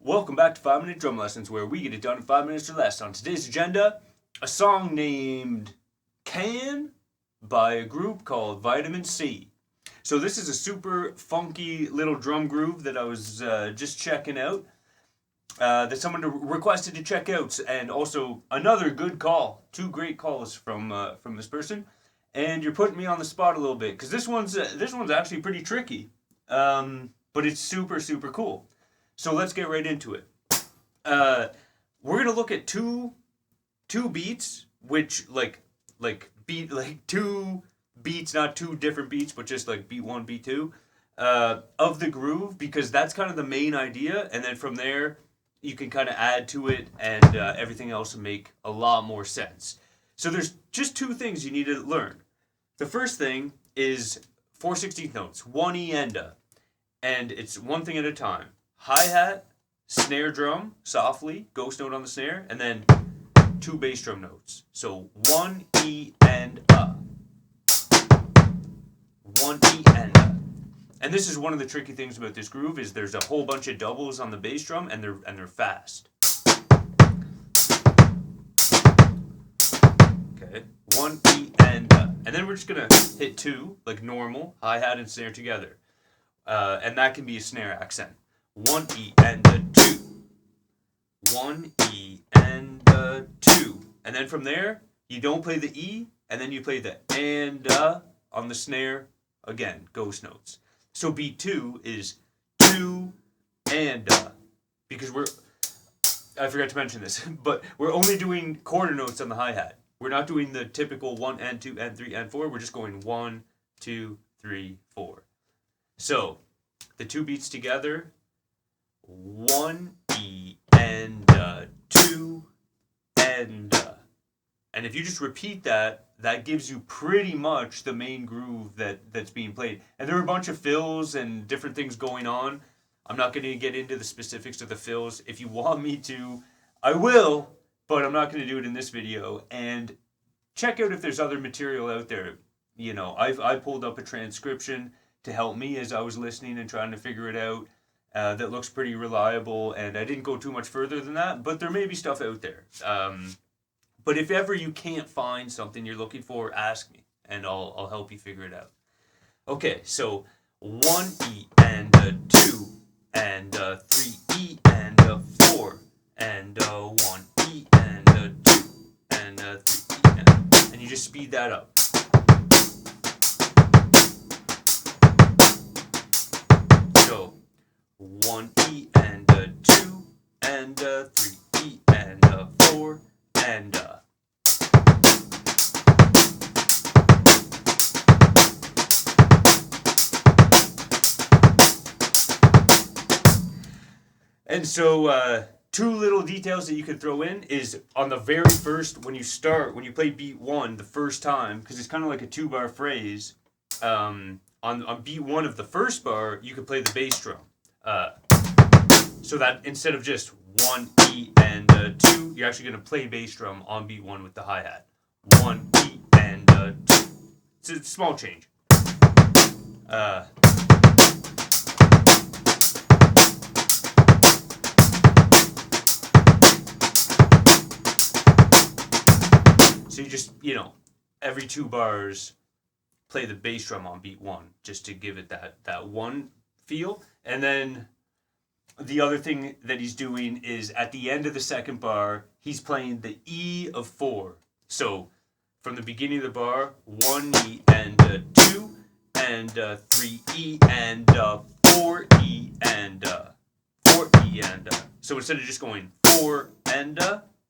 Welcome back to 5 Minute Drum Lessons, where we get it done in 5 minutes or less. On today's agenda, a song named Can by a group called Vitamin C. So this is a super funky little drum groove that I was just checking out, that someone requested to check out, and also another good call. Two great calls from this person, and you're putting me on the spot a little bit because this one's actually pretty tricky, but it's super cool. So let's get right into it. We're gonna look at two beats, which like two beats, not two different beats, but just like beat one, beat two, of the groove, because that's kind of the main idea, and then from there you can kind of add to it, and everything else will make a lot more sense. So there's just two things you need to learn. The first thing is 4/16 notes, one E and a, and it's one thing at a time. Hi-hat, snare drum, softly, ghost note on the snare, and then two bass drum notes. So one E and a. One E and a. And this is one of the tricky things about this groove, is there's a whole bunch of doubles on the bass drum, and they're fast. Okay, one E and a. And then we're just gonna hit two, like normal, hi-hat and snare together. And that can be a snare accent. One E and a two. One E and a two. And then from there, you don't play the E, and then you play the and on the snare. Again, ghost notes. So beat two is two and because I forgot to mention this, but we're only doing quarter notes on the hi-hat. We're not doing the typical 1 and 2 and 3 and 4. We're just going 1, 2, 3, 4. So the two beats together. 1 E and 2 and if you just repeat that, that gives you pretty much the main groove that's being played. And there are a bunch of fills and different things going on. I'm not going to get into the specifics of the fills. If you want me to, I will, but I'm not going to do it in this video. And check out if there's other material out there. You know, I pulled up a transcription to help me as I was listening and trying to figure it out. That looks pretty reliable, and I didn't go too much further than that, but there may be stuff out there. But if ever you can't find something you're looking for, ask me, and I'll help you figure it out. Okay, so 1 E and a 2 and 3 E and a 4 and 1 E and a 2 and 3 E and you just speed that up. So 1 E and a 2 and 3 E and 4 and And so two little details that you could throw in is on the very first, when you play beat one the first time, because it's kind of like a 2-bar phrase, on beat one of the first bar, you could play the bass drum. So that instead of just 1 E and 2, you're actually going to play bass drum on beat one with the hi-hat. 1 E and 2. It's a small change. So you just, every 2 bars, play the bass drum on beat one, just to give it that one feel. And then the other thing that he's doing is at the end of the second bar, he's playing the E of 4. So from the beginning of the bar, 1 E and 2 and 3 E and 4 E and 4 E and so instead of just going 4 and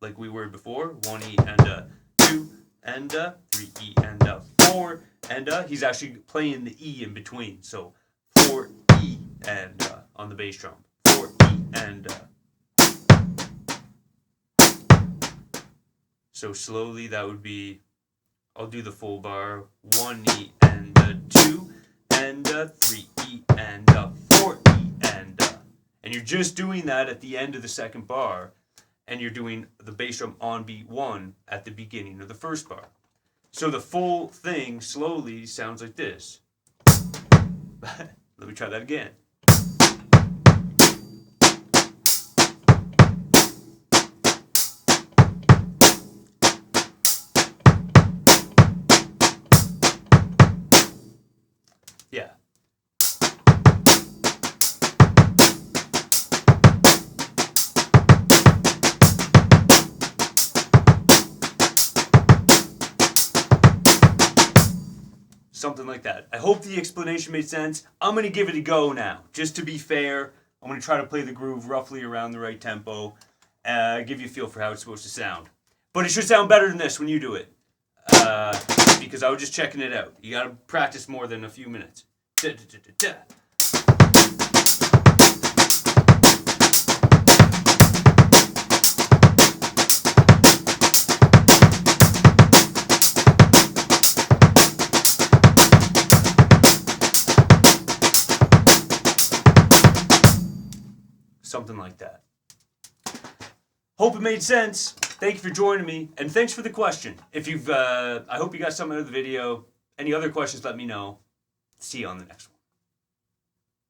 like we were before, 1 E and 2 and 3 E and 4 and he's actually playing the E in between. So 4 E and on the bass drum. 4 E and so slowly that would be, I'll do the full bar. 1 E and 2 and 3 E and 4 E and you're just doing that at the end of the second bar, and you're doing the bass drum on beat one at the beginning of the first bar. So the full thing slowly sounds like this. Let me try that again. Yeah. Something like that. I hope the explanation made sense. I'm going to give it a go now. Just to be fair, I'm going to try to play the groove roughly around the right tempo. Give you a feel for how it's supposed to sound. But it should sound better than this when you do it. Because I was just checking it out. You got to practice more than a few minutes. Da, da, da, da, da. Something like that. Hope it made sense. Thank you for joining me, and thanks for the question. If you've, I hope you got something out of the video. Any other questions, let me know. See you on the next one.